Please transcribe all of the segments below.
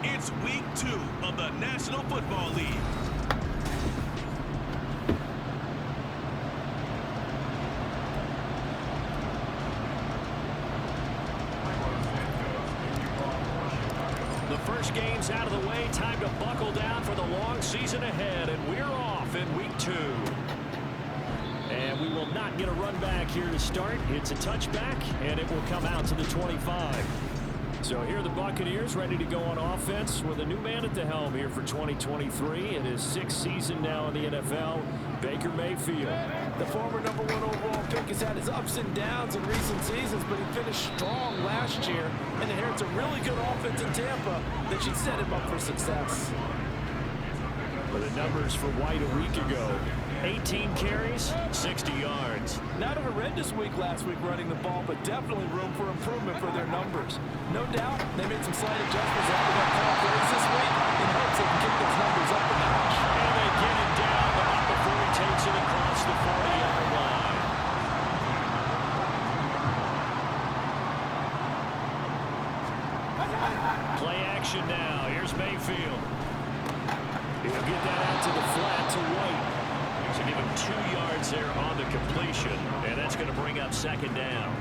It's week 2 of the National Football League. The first game's out of the way. Time to buckle down for the long season ahead, and we're off in week 2. And we will not get a run back here to start. It's a touchback, and it will come out to the 25. So here are the Buccaneers ready to go on offense with a new man at the helm here for 2023. In his 6th season now in the NFL, Baker Mayfield. The former #1 overall pick has had his ups and downs in recent seasons, but he finished strong last year and inherits a really good offense in Tampa that should set him up for success. For the numbers for White a week ago, 18 carries, 60 yards. Not a horrendous week last week running the ball, but definitely room for improvement for their numbers. No doubt they made some slight adjustments after that call plays this week in hopes they can get those numbers up a notch. And they get it down, but not before he takes it across the 40-yard line. Play action now. Here's Mayfield. He'll get that out to the flat to White. So give him 2 yards there on the completion, and that's going to bring up second down.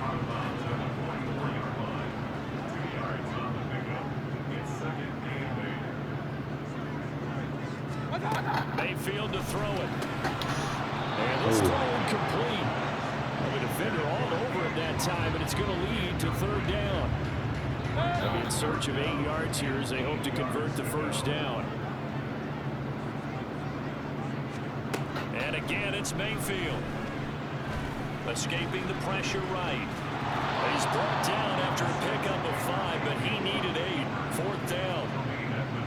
Mayfield to throw it. And this throw incomplete. The defender all over him that time, and it's going to lead to third down. They'll be in search of 8 yards here as they hope to convert the first down. And again, it's Mayfield. Escaping the pressure right. He's brought down after a pickup of 5, but he needed 8. Fourth down.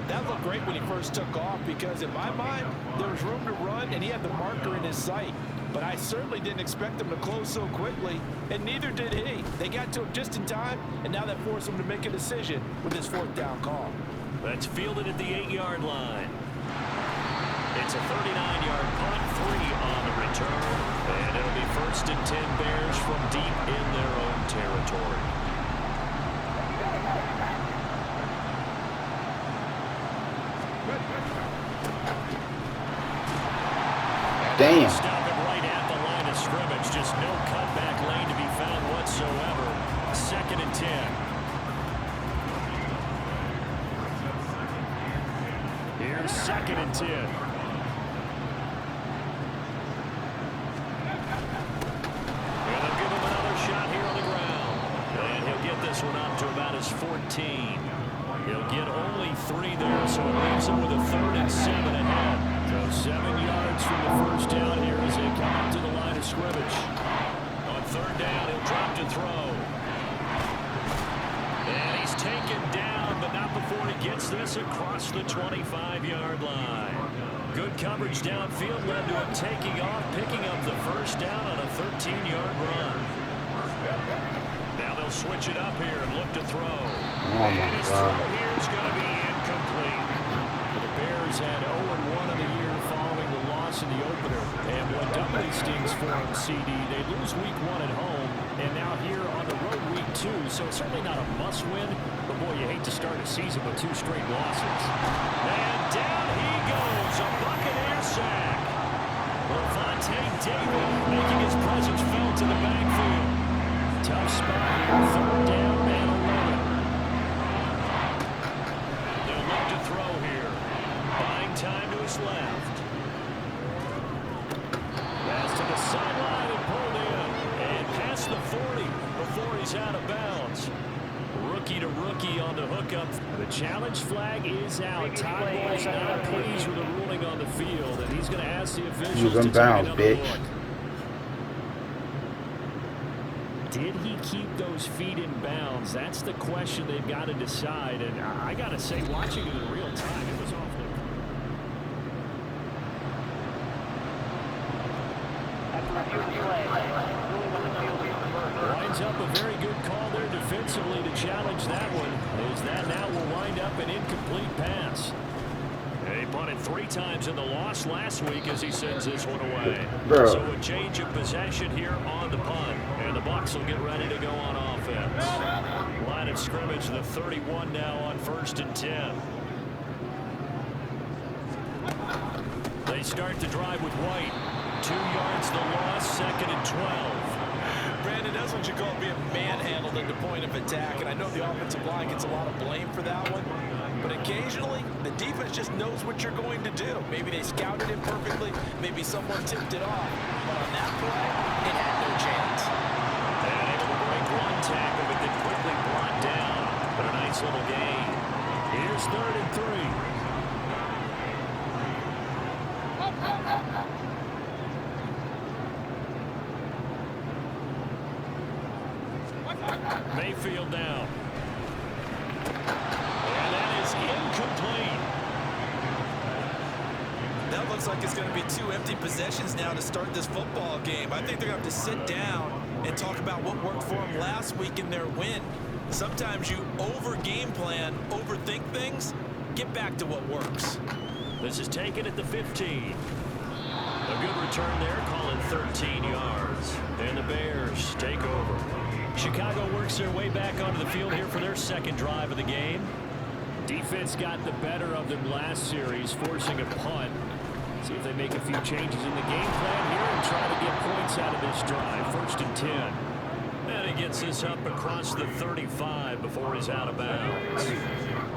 That looked great when he first took off because, in my mind, there was room to run and he had the marker in his sight. But I certainly didn't expect him to close so quickly, and neither did he. They got to him just in time, and now that forced him to make a decision with his fourth down call. That's fielded at the 8-yard line. It's a 39-yard punt, 3 on the return, and it'll be 1st and 10 Bears from deep in their own territory. Damn. Stop it right at the line of scrimmage. Just no cutback lane to be found whatsoever. 2nd and 10. Here's 2nd and 10. And they'll give him another shot here on the ground. And he'll get this one up to about his 14. He'll get only 3 there, so it leaves him with a 3rd and 7 ahead. So 7 yards from the first down here as they come up to the line of scrimmage. On 3rd down, he'll drop to throw. And he's taken down, but not before he gets this across the 25-yard line. Good coverage downfield led to him taking off, picking up the first down on a 13-yard run. Now they'll switch it up here and look to throw. And his throw here is going to be incomplete. The Bears had 0-1 in the year following the loss in the opener. And what doubly stings for them, CD, they lose week 1 at home, and now here on the road week 2. So it's certainly not a must-win, but boy, you hate to start a season with 2 straight losses. And down he goes, a Buccaneer sack. Levante David making his presence felt in the backfield. Tough spot here, 3rd down and 11. They'll look to throw here. Buying time to his left. Pass to the sideline and pulled in. And past the 40 before he's out of bounds. Rookie to rookie on the hookup. The challenge flag is out. Todd Bowles not pleased with the ruling on the field, and he's going to ask the officials to take another look. Did he keep those feet in bounds? That's the question they've got to decide. And I got to say, watching it in real time, it was off the... Winds up a very good call there defensively to challenge that one. As that now will wind up an incomplete pass. He punted 3 times in the loss last week as he sends this one away. Bro. So a change of possession here on the punt. And the Bucs will get ready to go on offense. Line of scrimmage, the 31 now on 1st and 10. start the drive with White. 2 yards the loss, 2nd and 12. Brandon, that's what you call being manhandled at the point of attack, and I know the offensive line gets a lot of blame for that one, but occasionally the defense just knows what you're going to do. Maybe they scouted it perfectly, maybe someone tipped it off, but on that play, it had no chance. And able to break one tackle, but then quickly brought down, but a nice little gain. Here's 3rd and 3. Mayfield now. And that is incomplete. That looks like it's going to be 2 empty possessions now to start this football game. I think they're going to have to sit down and talk about what worked for them last week in their win. Sometimes you over-game plan, overthink things, get back to what works. This is taken at the 15. A good return there, calling 13 yards. And the Bears take over. Chicago works their way back onto the field here for their 2nd drive of the game. Defense got the better of them last series, forcing a punt. See if they make a few changes in the game plan here and try to get points out of this drive. 1st and 10. And he gets this up across the 35 before he's out of bounds.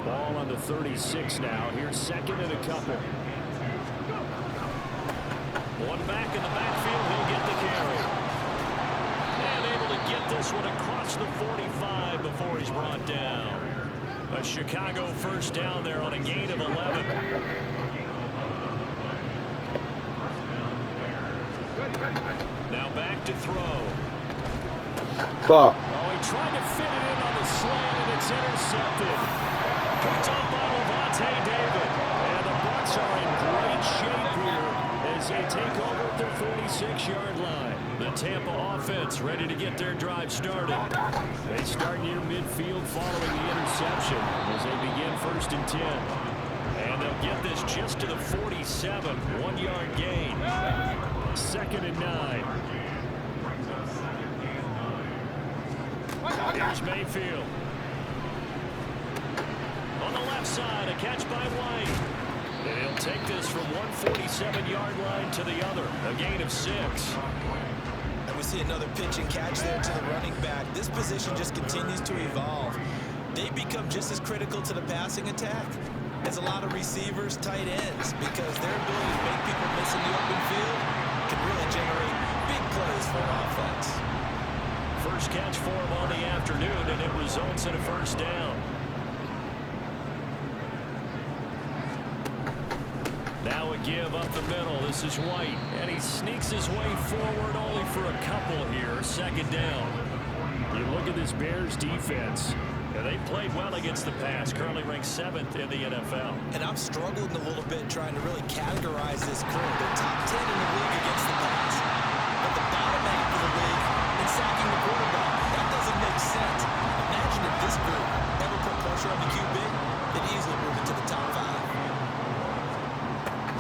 Ball on the 36 now. Here's 2nd and a couple. One back in the backfield. He'll get the carry. And able to get this one across the 45 before he's brought down. A Chicago 1st down there on a gain of 11. Now back to throw. Fuck. Oh, he tried to fit it in on the slant, and it's intercepted. Picked up by Levante David. And the Bucs are in great shape here as they take over at their 46-yard line. The Tampa offense ready to get their drive started. They start near midfield following the interception as they begin 1st and 10. And they'll get this just to the 47. 1-yard gain. 2nd and 9. Here's Mayfield. On the left side, a catch by White. And he'll take this from one 47-yard line to the other. A gain of 6. And we see another pitch and catch there to the running back. This position just continues to evolve. They become just as critical to the passing attack as a lot of receivers, tight ends, because their ability to make people miss in the open field can really generate big plays for an offense. First catch for him on the afternoon, and it results in a 1st down. Now a give up the middle. This is White, and he sneaks his way forward only for a couple here. 2nd down. You look at this Bears defense. Yeah, they played well against the pass, currently ranked 7th in the NFL. And I'm struggling a little bit trying to really categorize this group. They're top 10 in the league against the pass, but the bottom half of the league in sacking the quarterback. That doesn't make sense. Imagine if this group ever put pressure on the QB, they'd easily move into the top 5.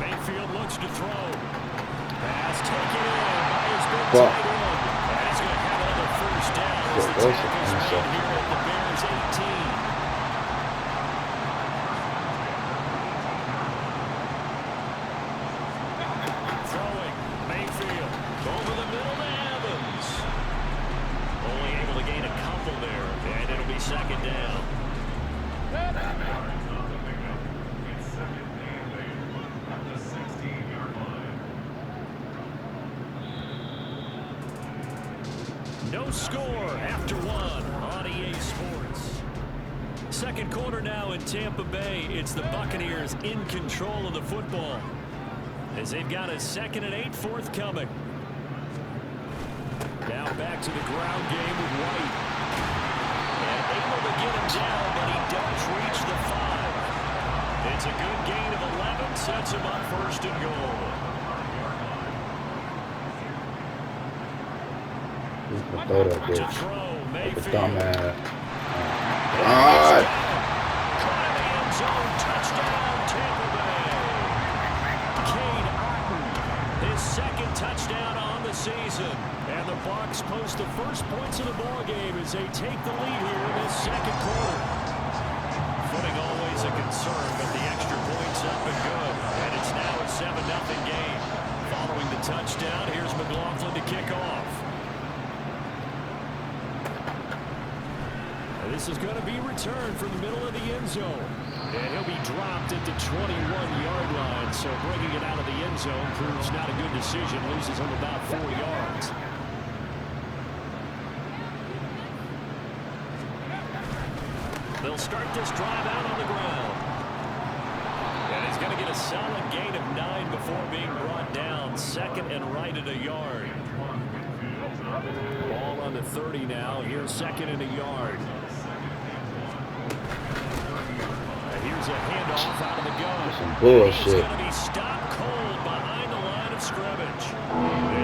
Mayfield looks to throw. Pass taken in by his big tight end. And he's going to have another 1st down as the tackle's made here at the Bears 18. Throwing. Mayfield over the middle to Evans. Only able to gain a couple there, and it'll be 2nd down. No score after 1 on EA Sports. 2nd quarter now in Tampa Bay. It's the Buccaneers in control of the football as they've got a 2nd and 8 forthcoming. Now back to the ground game with White. And able to get him down, but he does reach the 5. It's a good gain of 11, sets him up 1st and goal. Throw that To bitch. throw, Mayfield. Dumbass. Caught in the end zone, touchdown, Tampa Bay. Cade Otton, his 2nd touchdown on the season. And the Bucs post the first points of the ball game as they take the lead here in this 2nd quarter. Footing always a concern, but the extra points up and good. And it's now a 7-0 game. This is going to be returned from the middle of the end zone. And he'll be dropped at the 21-yard line. So bringing it out of the end zone proves not a good decision. Loses him about 4 yards. They'll start this drive out on the ground. And he's going to get a solid gain of 9 before being brought down. Second and right at a yard. Ball on the 30 now. Here's second and a yard. And here's a handoff out of the gun. Some bullshit. He's going to be stopped cold behind the line of scrimmage.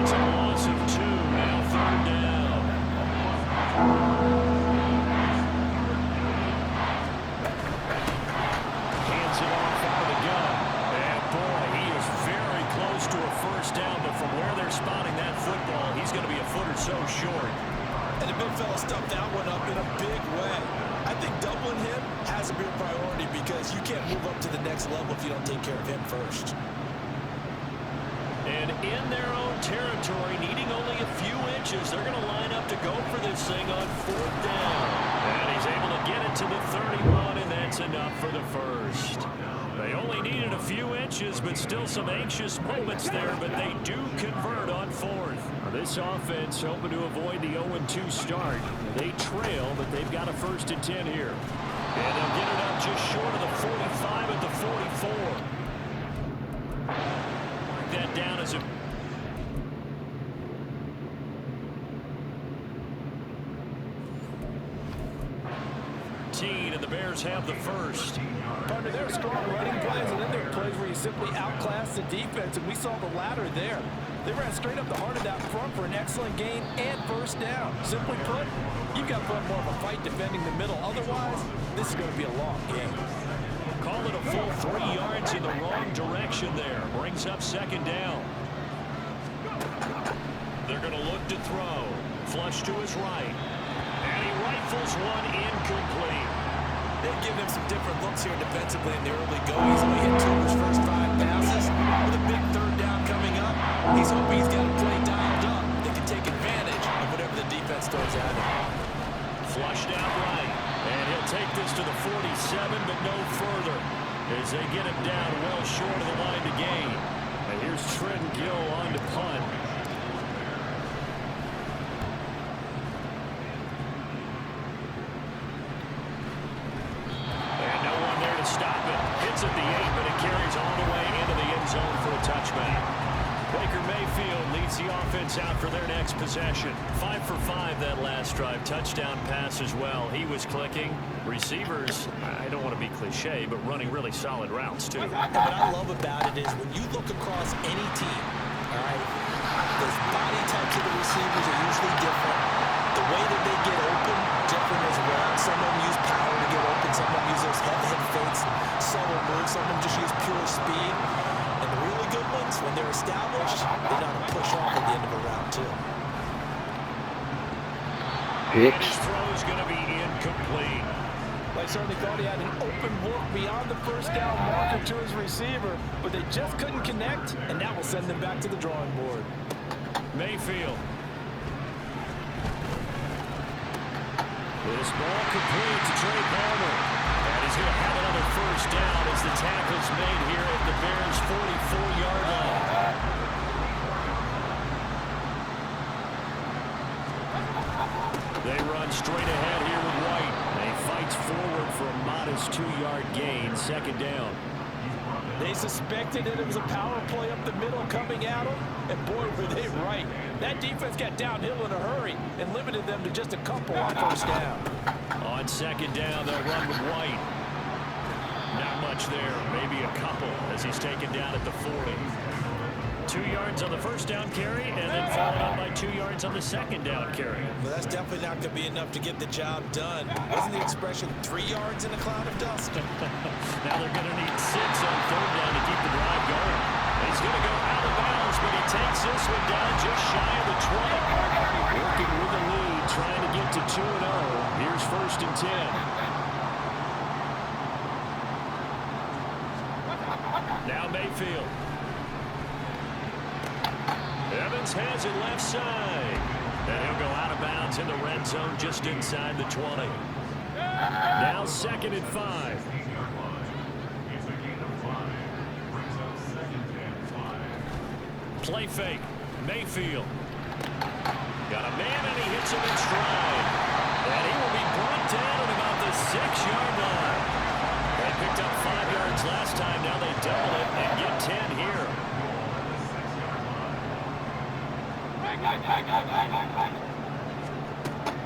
It's a loss of 2. Now third down. Hands it off out of the gun. And boy, he is very close to a first down, but from where they're spotting that football, he's going to be a foot or so short. And the big fella stuffed that one up in a big way. I think doubling him has to be a priority because you can't move up to the next level if you don't take care of him first. And in their own territory, needing only a few inches, they're going to line up to go for this thing on fourth down. And he's able to get it to the 31, and that's enough for the first. They only needed a few inches, but still some anxious moments there, but they do convert on fourth. This offense hoping to avoid the 0-2 start. They trail, but they've got a first and 10 here. And they'll get it up just short of the 45 at the 44. Mark that down as a... And the Bears have the first. Partner, there are strong running plays, and then there are plays where you simply outclass the defense, and we saw the latter there. They ran straight up the heart of that front for an excellent gain and first down. Simply put, you've got to put more of a fight defending the middle. Otherwise, this is going to be a long game. Call it a full 3 yards in the wrong direction there. Brings up second down. They're going to look to throw. Flush to his right. And he rifles one incomplete. They've given him some different looks here defensively in the early goings. He hit 2 of his first 5 passes. With a big third down coming up, he's hoping he's got a play dialed up that can take advantage of whatever the defense throws at him. Flushed out right. And he'll take this to the 47, but no further. As they get him down well short of the line to gain. And here's Trent Gill on to punt. Stop it. Hits at the 8, but it carries all the way into the end zone for a touchback. Baker Mayfield leads the offense out for their next possession. 5 for 5 that last drive. Touchdown pass as well. He was clicking. Receivers, I don't want to be cliche, but running really solid routes, too. What I love about it is when you look across any team, all right, the body types of the receivers are usually different. The way that they get open, different as well. Some of them use power to get open. Some of them use those head fakes, subtle moves. Some of them just use pure speed. And the really good ones, when they're established, they know how to push off at the end of a round, too. And his throw is going to be incomplete. They certainly thought he had an open look beyond the first down marker to his receiver, but they just couldn't connect, and that will send them back to the drawing board. Mayfield. This ball complete to Trey Palmer. And he's going to have another first down as the tackle's made here at the Bears' 44-yard line. They run straight ahead here with White. And he fights forward for a modest 2-yard gain, second down. They suspected that it was a power play up the middle coming at them, and boy, were they right. That defense got downhill in a hurry and limited them to just a couple on first down. On second down, they'll run with White. Not much there, maybe a couple as he's taken down at the 40. 2 yards on the first down carry, and then followed up by 2 yards on the second down carry. Well, that's definitely not going to be enough to get the job done. Wasn't the expression 3 yards in a cloud of dust? Now they're going to need 6 on third down to keep the drive going. He's going to go out of bounds, but he takes this one down just shy of the 20. Working with the lead, trying to get to 2-0. Here's first and 10. Now Mayfield. Evans has it left side. And he'll go out of bounds in the red zone just inside the 20. Now 2nd and 5. Play fake. Mayfield. Got a man, and he hits him in stride. And he will be brought down at about the 6-yard line. They picked up 5 yards last time. Now they double it and get 10 here.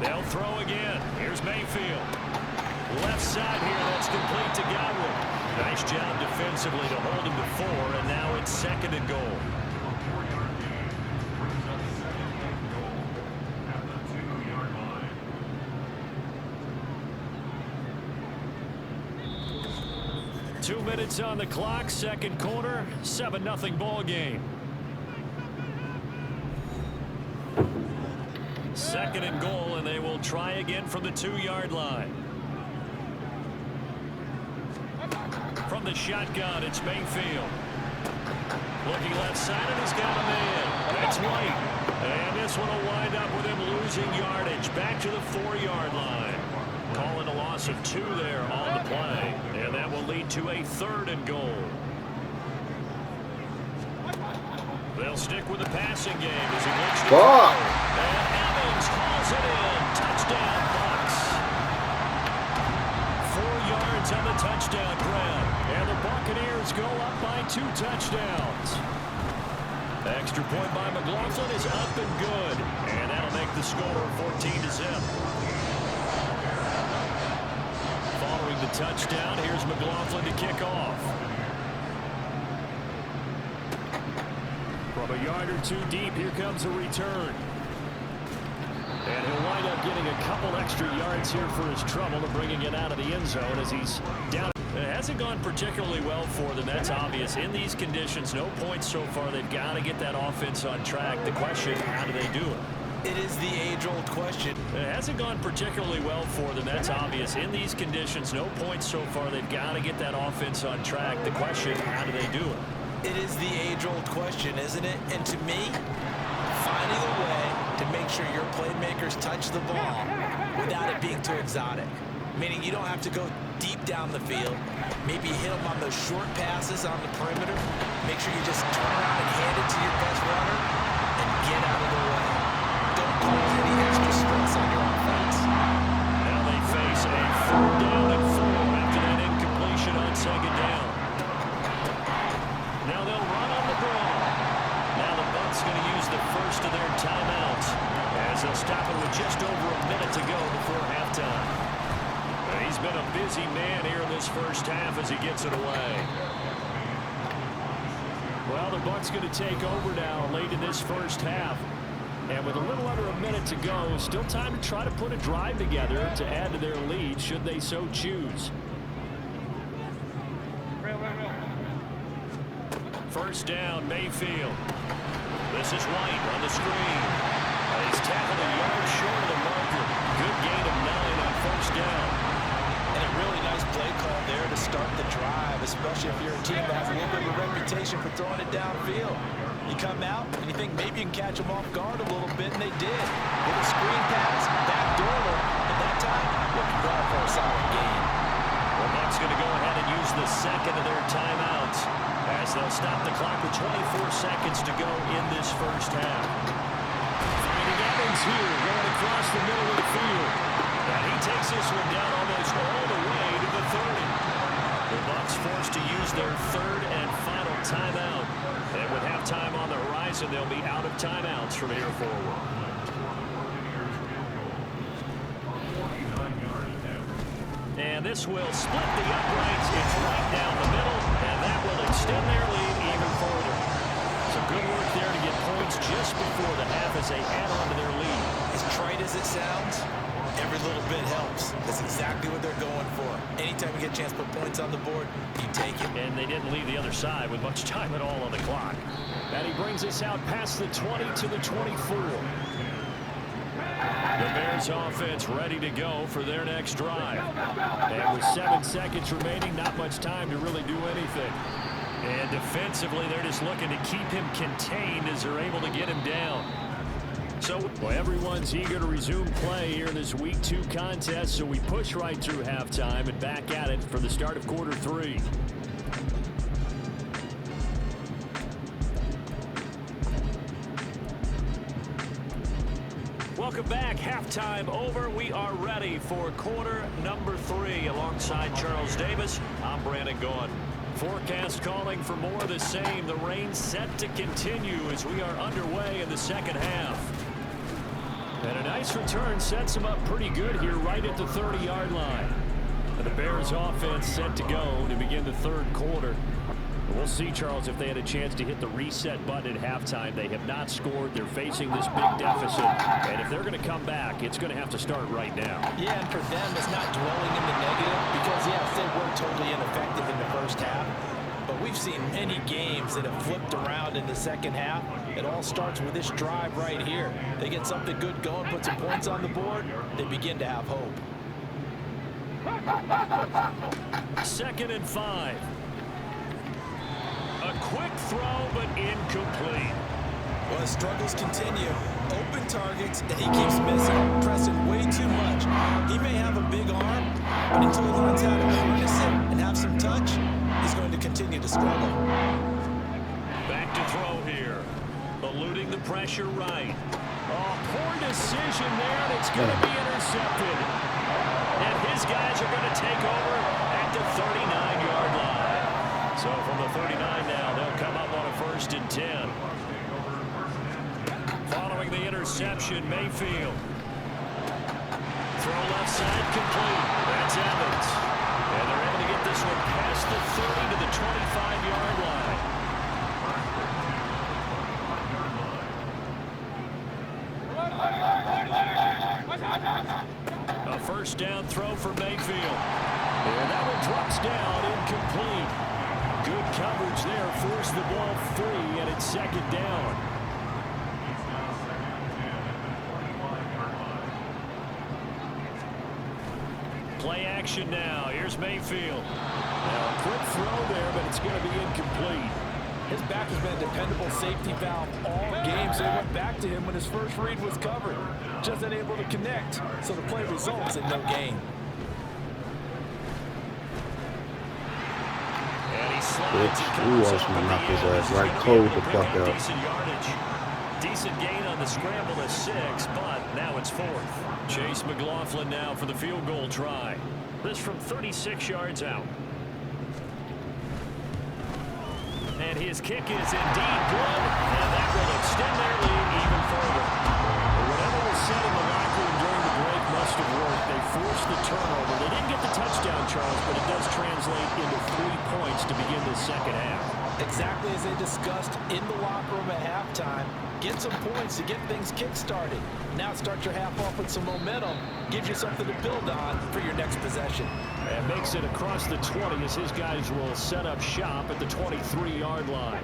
They'll throw again. Here's Mayfield. Left side here. That's complete to Godwin. Nice job defensively to hold him to 4, and now it's 2nd and goal. Two minutes on the clock, 2nd quarter, 7-0 ball game. 2nd and goal, and they will try again from the 2-yard line. From the shotgun, it's Mayfield. Looking left side, and he's got a man. That's White. And this one will wind up with him losing yardage. Back to the 4-yard line. Calling a loss of 2 there on the play. And that will lead to a 3rd and goal. They'll stick with the passing game as he looks to throw. And Evans calls it in. Touchdown, Bucs. 4 yards on the touchdown grab. And the Buccaneers go up by 2 touchdowns. Extra point by McLaughlin is up and good. And that'll make the score 14-0. Following the touchdown, here's McLaughlin to kick off. From a yard or 2 deep, here comes a return. And he'll wind up getting a couple extra yards here for his trouble and bringing it out of the end zone as he's down. It hasn't gone particularly well for them. That's obvious. In these conditions, no points so far. They've got to get that offense on track. The question, how do they do it? It is the age-old question. It hasn't gone particularly well for them. That's obvious. In these conditions, no points so far. They've got to get that offense on track. The question, how do they do it? It is the age-old question, isn't it? And to me, finding a way to make sure your playmakers touch the ball without it being too exotic. Meaning you don't have to go deep down the field. Maybe hit them on those short passes on the perimeter. Make sure you just turn around and hand it to your best runner and get out of the way. Don't cause any extra stress on your offense. Now they face a 4th down and 4 after that incompletion on 2nd down. Now they'll run on the draw. Now the Bucs going to use the first of their timeouts as they'll stop it with just over a minute to go before halftime. He's been a busy man here in this first half as he gets it away. Well, the Bucs going to take over now late in this first half. And with a little under a minute to go, still time to try to put a drive together to add to their lead should they so choose. First down, Mayfield. This is White on the screen. He's tackled a yard short of the marker. Good gain of 9 on first down. And a really nice play call there to start the drive, especially if you're a team that has a little bit of a reputation for throwing it downfield. You come out and you think maybe you can catch them off guard a little bit, and they did. Little screen pass, backdoor them, and that time, looking well for a solid gain. The Bucs going to go ahead and use the 2nd of their timeouts as they'll stop the clock with 24 seconds to go in this first half. Finding Evans here, going across the middle of the field. And he takes this one down almost all the way to the 30. The Bucs forced to use their 3rd and final timeout. And with halftime on the horizon, they'll be out of timeouts from here forward. And this will split the uprights. It's right down the middle, and that will extend their lead even further. Some good work there to get points just before the half as they add on to their lead. As trite as it sounds, every little bit helps. That's exactly what they're going for. Anytime you get a chance to put points on the board, you take it. And they didn't leave the other side with much time at all on the clock. And he brings us out past the 20 to the 24. The Bears offense ready to go for their next drive. And with 7 seconds remaining, not much time to really do anything. And defensively, they're just looking to keep him contained as they're able to get him down. So well, everyone's eager to resume play here in this Week 2 contest, so we push right through halftime and back at it for the start of quarter 3. Welcome back. Halftime over. We are ready for quarter number 3. Alongside Charles Davis, I'm Brandon Gaughan. Forecast calling for more of the same. The rain set to continue as we are underway in the second half. And a nice return sets them up pretty good here right at the 30-yard line. And the Bears offense set to go to begin the third quarter. We'll see, Charles, if they had a chance to hit the reset button at halftime. They have not scored. They're facing this big deficit. And if they're going to come back, it's going to have to start right now. Yeah, and for them, it's not dwelling in the negative because, yes, they were totally ineffective in the first half. But we've seen many games that have flipped around in the second half. It all starts with this drive right here. They get something good going, put some points on the board, they begin to have hope. 2nd and 5. A quick throw, but incomplete. Well, his struggles continue. Open targets, and he keeps missing, pressing way too much. He may have a big arm, but until he learns how to harness it and have some touch, he's going to continue to struggle. Back to throw here. Eluding the pressure right. Oh, poor decision there, and it's going to be intercepted. And his guys are going to take over at the 39-yard line. So from the 39 now, they'll come up on a 1st and 10. Following the interception, Mayfield. Throw left side complete. That's Evans. And they're able to get this one past the 30 to the 25-yard line. A 1st down throw for Mayfield. And that one drops down, incomplete. Good coverage there, forced the ball free, and it's 2nd down. Play action now. Here's Mayfield. Now a quick throw there, but it's going to be incomplete. His back has been a dependable safety valve all game, so he went back to him when his first read was covered. Just unable to connect, so the play results in no gain. Bitch, we watched him knock his ass right cold the fuck out. Decent gain on the scramble to 6, but now it's 4th. Chase McLaughlin now for the field goal try. This from 36 yards out. And his kick is indeed good, and that will extend their lead even further. Whatever was said in the locker room during the break must have worked. They forced the turnover. They didn't get the touchdown, Charles, but it does translate into 3 points to begin the second half. Exactly as they discussed in the locker room at halftime. Get some points to get things kick-started. Now start your half off with some momentum. Gives you something to build on for your next possession. And makes it across the 20 as his guys will set up shop at the 23-yard line.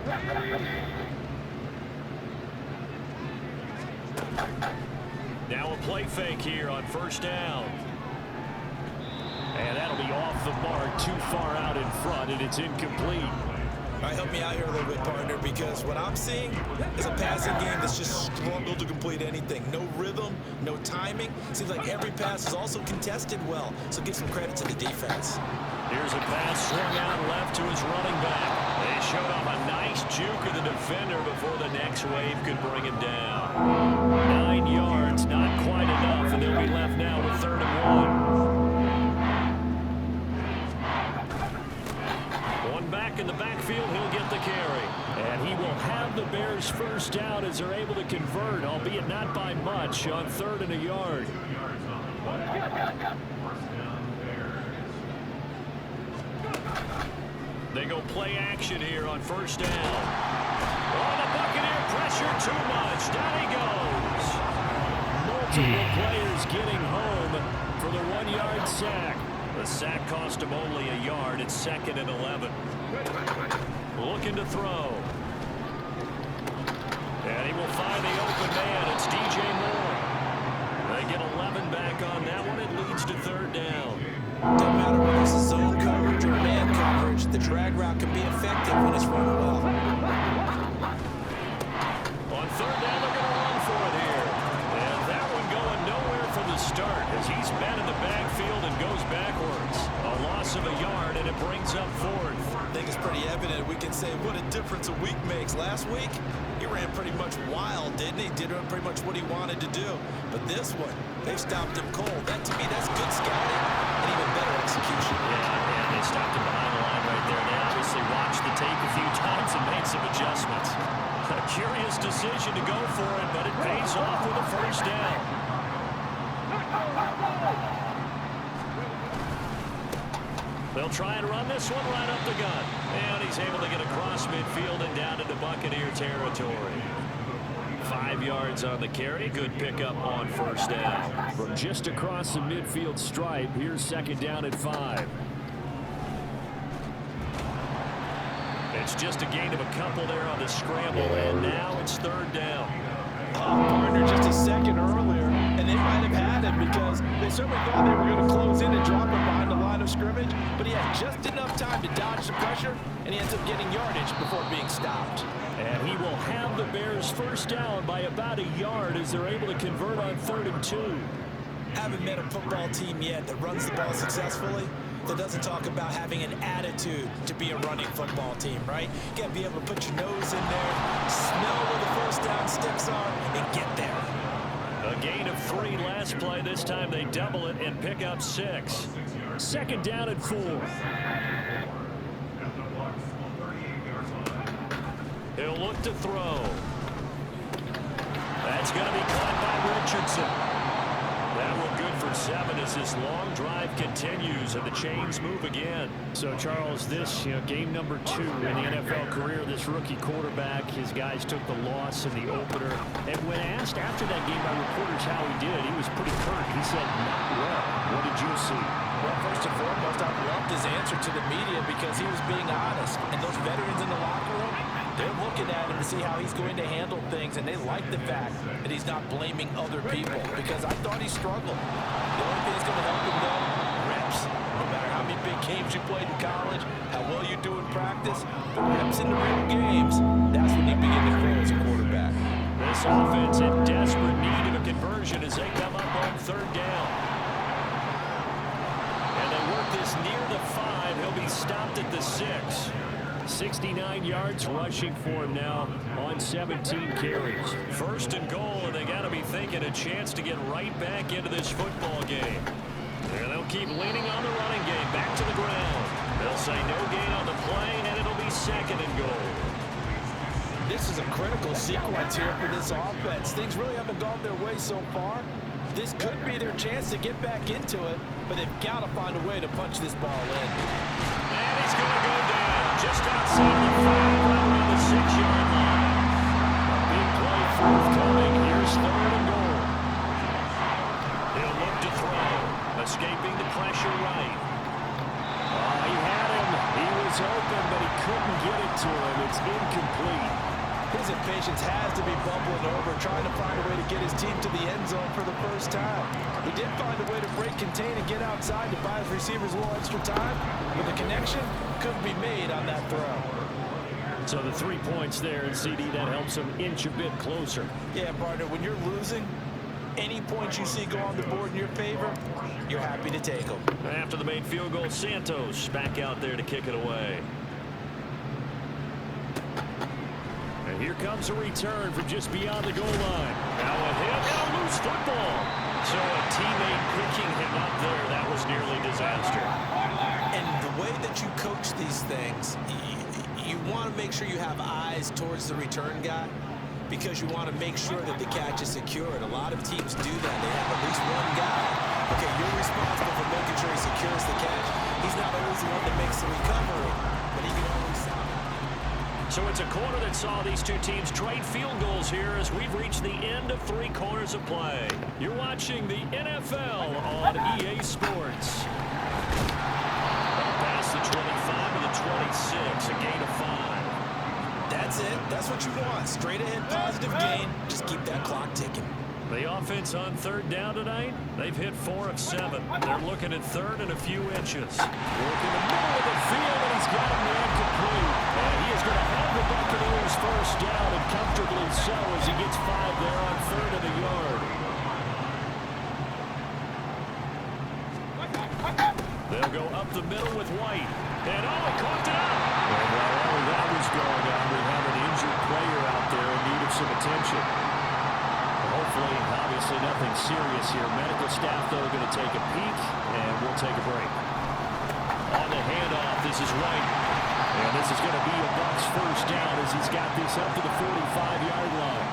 Now a play fake here on 1st down. And that'll be off the mark, too far out in front, and it's incomplete. All right, help me out here a little bit, partner, because what I'm seeing is a passing game that's just struggled to complete anything. No rhythm, no timing. Seems like every pass is also contested well, so give some credit to the defense. Here's a pass swung out left to his running back. They showed off a nice juke of the defender before the next wave could bring him down. 9 yards, not quite enough, and they'll be left now with 3rd and 1. One back in the backfield, he'll get the carry. And he will have the Bears 1st down as they're able to convert, albeit not by much, on 3rd and a yard. They go play action here on 1st down. Oh, the Buccaneer pressure too much. Down he goes. Multiple players getting home for the 1-yard sack. The sack cost him only a yard. It's 2nd and 11. Looking to throw. And he will find the open man. It's DJ Moore. They get 11 back on that one. It leads to 3rd down. Doesn't matter whether it's a zone coverage or man coverage, the drag route can be effective when it's run well. On 3rd down, they're going to run for it here. backfield and goes backwards. A loss of a yard, and it brings up fourth. I think it's pretty evident. We can say what a difference a week makes. Last week, he ran pretty much wild, didn't he? Did pretty much what he wanted to do. But this one, they stopped him cold. That, to me, that's good scouting and even better execution. Yeah, and they stopped him behind the line right there. They obviously watched the tape a few times and made some adjustments. A curious decision to go for it, but it pays off with a first down. They'll try and run this one right up the gut. And he's able to get across midfield and down into Buccaneer territory. 5 yards on the carry. Good pickup on first down. From just across the midfield stripe, here's second down at 5. It's just a gain of a couple there on the scramble, and now it's third down. Partner just a second earlier, and they might have had him because they certainly thought they were going to close in and drop him behind the line of scrimmage, but he had just enough time to dodge the pressure, and he ends up getting yardage before being stopped. And he will have the Bears first down by about a yard as they're able to convert on 3rd and 2. Haven't met a football team yet that runs the ball successfully, that doesn't talk about having an attitude to be a running football team, right? You got to be able to put your nose in there, smell where the first down sticks are, and get there. A gain of 3 last play. This time they double it and pick up 6. Second down at 4. He'll look to throw. That's going to be caught by Richardson. That one good for 7 as this long drive continues and the chains move again. So, Charles, this game number 2 in the NFL career, this rookie quarterback, his guys took the loss in the opener. And when asked after that game by reporters how he did, he was pretty curt. He said, not well. What did you see? Well, first and foremost, I loved his answer to the media because he was being honest. And those veterans in the locker room, they're looking at him to see how he's going to handle things, and they like the fact that he's not blaming other people because I thought he struggled. The only thing that's going to help him, though, reps. No matter how many big games you played in college, how well you do in practice, the reps in the real games, that's when you begin to grow as a quarterback. This offense in desperate need of a conversion as they come up on 3rd down. And they work this near the 5. He'll be stopped at the 6. 69 yards rushing for him now on 17 carries. 1st and goal, and they got to be thinking a chance to get right back into this football game. And they'll keep leaning on the running game back to the ground. They'll say no gain on the play, and it'll be 2nd and goal. This is a critical sequence here for this offense. Things really haven't gone their way so far. This could be their chance to get back into it, but they've got to find a way to punch this ball in. And he's going to go down just outside the 5, right around the 6-yard line. A big play forthcoming. Here's 3rd and goal. He'll look to throw, escaping the pressure right. He had him. He was open, but he couldn't get it to him. It's incomplete. His impatience has to be bubbling over, trying to find a way to get his team to the end zone for the first time. He did find a way to break, contain, and get outside to buy his receivers a little extra time, but the connection couldn't be made on that throw. So the 3 points there, and CD, that helps him inch a bit closer. Yeah, partner, when you're losing, any points you see go on the board in your favor, you're happy to take them. After the made field goal, Santos back out there to kick it away. And here comes a return from just beyond the goal line. Now a hit and a loose football. So a teammate picking him up there, that was nearly disaster. And the way that you coach these things, you want to make sure you have eyes towards the return guy because you want to make sure that the catch is secured. A lot of teams do that. They have at least one guy. Okay, you're responsible for making sure he secures the catch. He's not always the one that makes the recovery, but he can always stop it. So it's a quarter that saw these two teams trade field goals here as we've reached the end of 3 quarters of play. You're watching the NFL on EA Sports. Past the 25 to the 26, a gain of 5. That's it. That's what you want. Straight ahead, positive gain. Just keep that clock ticking. The offense on 3rd down tonight, they've hit 4 of 7. They're looking at 3rd and a few inches. Working the middle of the field, and he's got him there complete. And he is going to have the Buccaneers first down, and comfortably so as he gets 5 there on 3rd and a yard. the middle with White. And he caught it up. And while all of that was going on, we have an injured player out there in need of some attention. Hopefully, obviously nothing serious here. Medical staff, though, going to take a peek, and we'll take a break. On the handoff, this is White. And this is going to be a Bucs first down as he's got this up to the 45-yard line.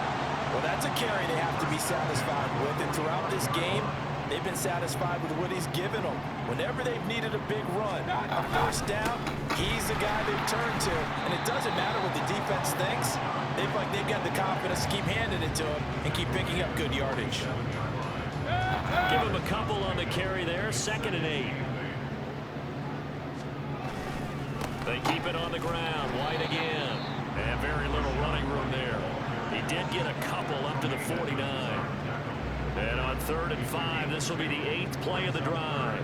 Well, that's a carry they have to be satisfied with. And throughout this game, they've been satisfied with what he's given them. Whenever they've needed a big run, a first down, he's the guy they've turned to. And it doesn't matter what the defense thinks. They've got the confidence to keep handing it to him and keep picking up good yardage. Give him a couple on the carry there. 2nd and 8. They keep it on the ground. White again. And very little running room there. He did get a couple up to the 49. And on 3rd and 5, this will be the 8th play of the drive.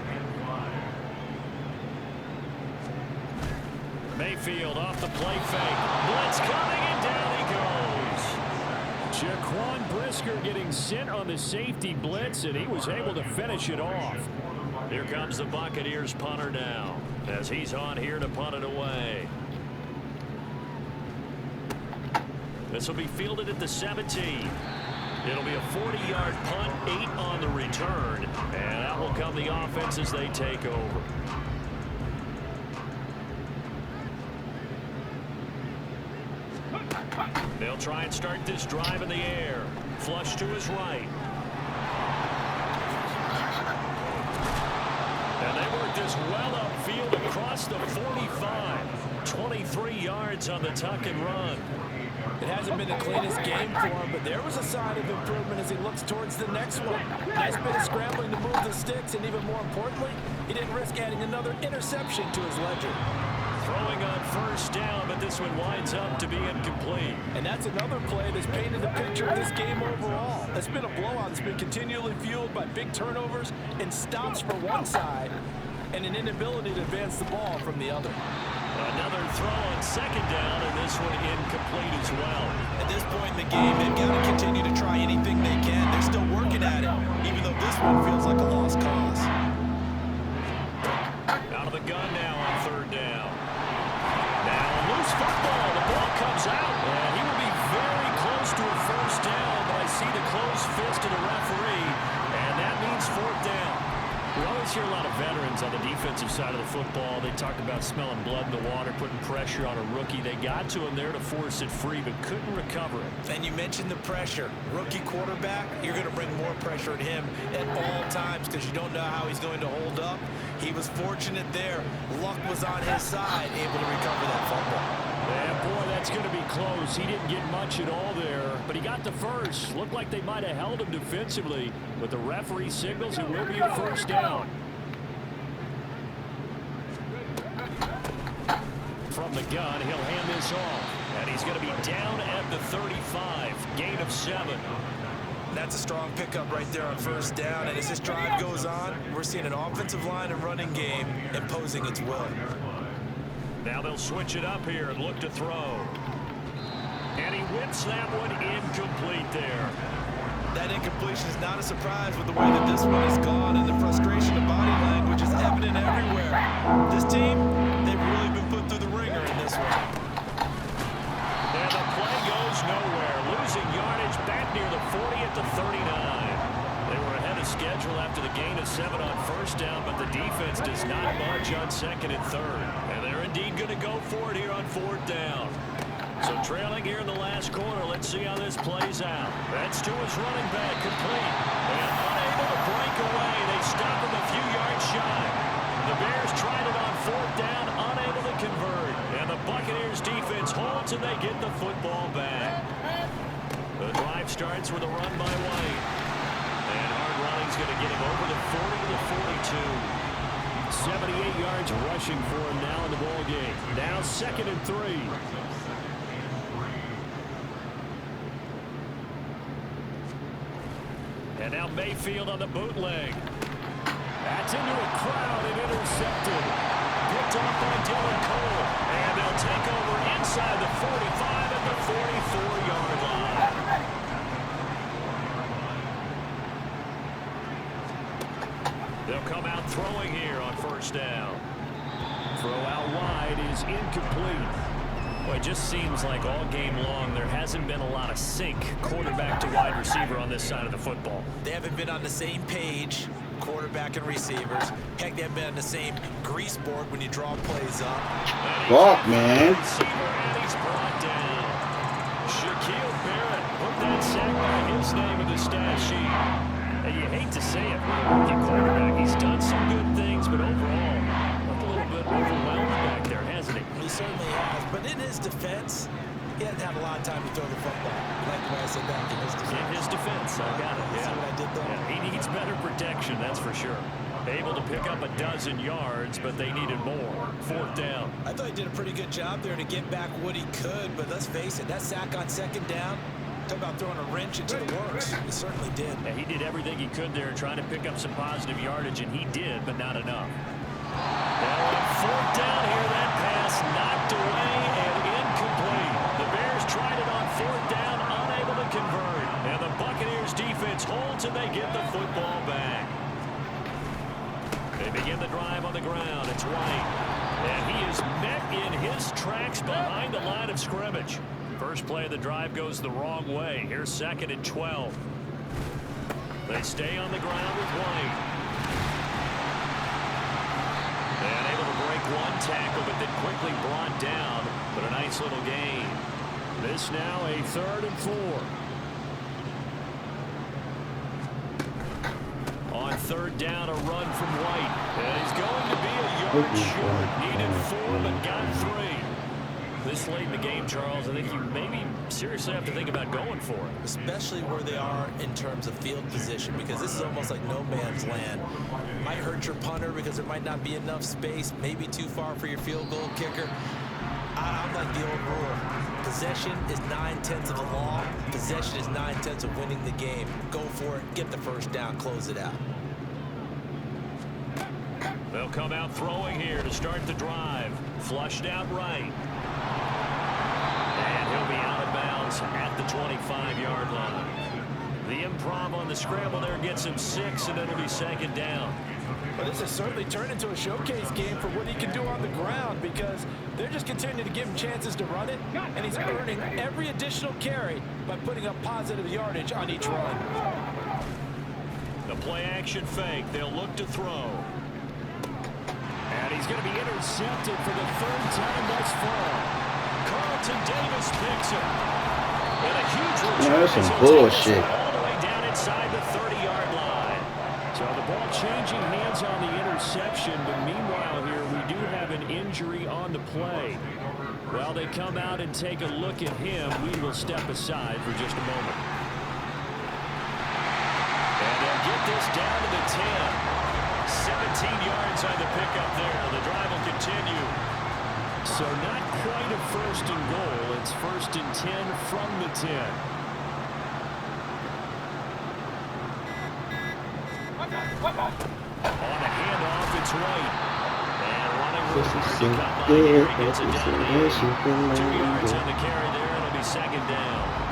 Mayfield off the play fake. Blitz coming, and down he goes. Jaquan Brisker getting sent on the safety blitz, and he was able to finish it off. Here comes the Buccaneers punter now, as he's on here to punt it away. This will be fielded at the 17. It'll be a 40-yard punt, 8 on the return, and that will come the offense as they take over. They'll try and start this drive in the air. Flush to his right. And they work this well upfield across the 45. 23 yards on the tuck and run. It hasn't been the cleanest game for him, but there was a sign of improvement as he looks towards the next one. Nice bit of scrambling to move the sticks, and even more importantly, he didn't risk adding another interception to his ledger. Throwing on first down, but this one winds up to be incomplete. And that's another play that's painted the picture of this game overall. It's been a blowout that's been continually fueled by big turnovers and stops for one side and an inability to advance the ball from the other. Another throw on 2nd down, and this one incomplete as well. At this point in the game, they've got to continue to try anything they can. They're still working at it, even though this one feels like a lost cause. Out of the gun now on 3rd down. Now a loose football. The ball comes out, and he will be very close to a first down, but I see the closed fist of the referee, and that means 4th down. We always hear a lot of veterans on the defensive side of the football. They talk about smelling blood in the water, putting pressure on a rookie. They got to him there to force it free, but couldn't recover it. And you mentioned the pressure. Rookie quarterback, you're going to bring more pressure at him at all times because you don't know how he's going to hold up. He was fortunate there. Luck was on his side, able to recover that football. And boy, that's going to be close. He didn't get much at all there, but he got the first. Looked like they might have held him defensively, but the referee signals it will be a first down. From the gun, he'll hand this off, and he's going to be down at the 35. Gain of 7. That's a strong pickup right there on first down, and as this drive goes on, we're seeing an offensive line and running game imposing its will. Now they'll switch it up here and look to throw. And he whips that one incomplete there. That incompletion is not a surprise with the way that this one has gone, and the frustration of body language is evident everywhere. This team, they've really been put through the ringer in this one. And the play goes nowhere. Losing yardage back near the 40 at the 39. They were ahead of schedule after the gain of 7 on first down, but the defense does not budge on 2nd and 3rd. And they're indeed going to go for it here on 4th down. So trailing here in the last quarter, let's see how this plays out. That's to his running back, complete. And unable to break away. They stop him a few yards shy. The Bears tried it on 4th down, unable to convert. And the Buccaneers defense holds and they get the football back. The drive starts with a run by White. And hard running's going to get him over the 40 to the 42. 78 yards rushing for him now in the ball game. Now 2nd and 3. And now Mayfield on the bootleg. That's into a crowd and intercepted. Picked off by Dylan Cole. And they'll take over inside the 45 at the 44-yard line. They'll come out throwing here on first down. Throw out wide is incomplete. Well, it just seems like all game long there hasn't been a lot of sync quarterback to wide receiver on this side of the football. They haven't been on the same page, quarterback and receivers. Heck, they haven't been on the same grease board when you draw plays up. Fuck, man. And he's brought down. Shaquille Barrett put that sack by his name in the stat sheet. And you hate to say it, rookie quarterback. He's done some good things, but overall, looked a little bit overwhelmed back there, hasn't he? He certainly has, but in his defense, he hasn't had a lot of time to throw the football. You like the way I said that? In his defense. In his defense, I got it. See what I did there? Yeah, he needs better protection, that's for sure. Able to pick up a dozen yards, but they needed more. 4th down. I thought he did a pretty good job there to get back what he could, but let's face it, that sack on 2nd down, talk about throwing a wrench into the works. He certainly did. Yeah, he did everything he could there trying to pick up some positive yardage, and he did, but not enough. Now on 4th down here, that pass knocked away and incomplete. The Bears tried it on 4th down, unable to convert. And the Buccaneers defense holds and they get the football back. They begin the drive on the ground. It's White. And he is met in his tracks behind the line of scrimmage. First play of the drive goes the wrong way. Here's 2nd and 12. They stay on the ground with White. And able to break one tackle, but then quickly brought down. But a nice little gain. This now a 3rd and 4. On 3rd down, a run from White. And he's going to be a yard short. Needed 4, but got 3. This late in the game, Charles, I think you maybe seriously have to think about going for it. Especially where they are in terms of field position, because this is almost like no man's land. Might hurt your punter because there might not be enough space, maybe too far for your field goal kicker. I'm like the old rule. Possession is 9/10 of the law. Possession is 9/10 of winning the game. Go for it, get the first down, close it out. They'll come out throwing here to start the drive. Flushed out right. And he'll be out of bounds at the 25-yard line. The improv on the scramble there gets him 6, and it'll be 2nd down. Well, this has certainly turned into a showcase game for what he can do on the ground, because they're just continuing to give him chances to run it, and he's earning every additional carry by putting up positive yardage on each run. The play-action fake. They'll look to throw. And he's going to be intercepted for the 3rd time thus far. Carlton Davis picks him. And a huge return. That's some bullshit. All the way down inside the 30-yard line. So the ball changing hands on the interception, but meanwhile here we do have an injury on the play. While they come out and take a look at him, we will step aside for just a moment. And they'll get this down to the 10. 17 yards on the pickup there. The drive will continue. So not quite a 1st and goal. It's 1st and 10 from the 10. On a handoff, it's White. And running room to come by here. He gets it down to the 8. 2 yards on the carry there. It'll be 2nd down.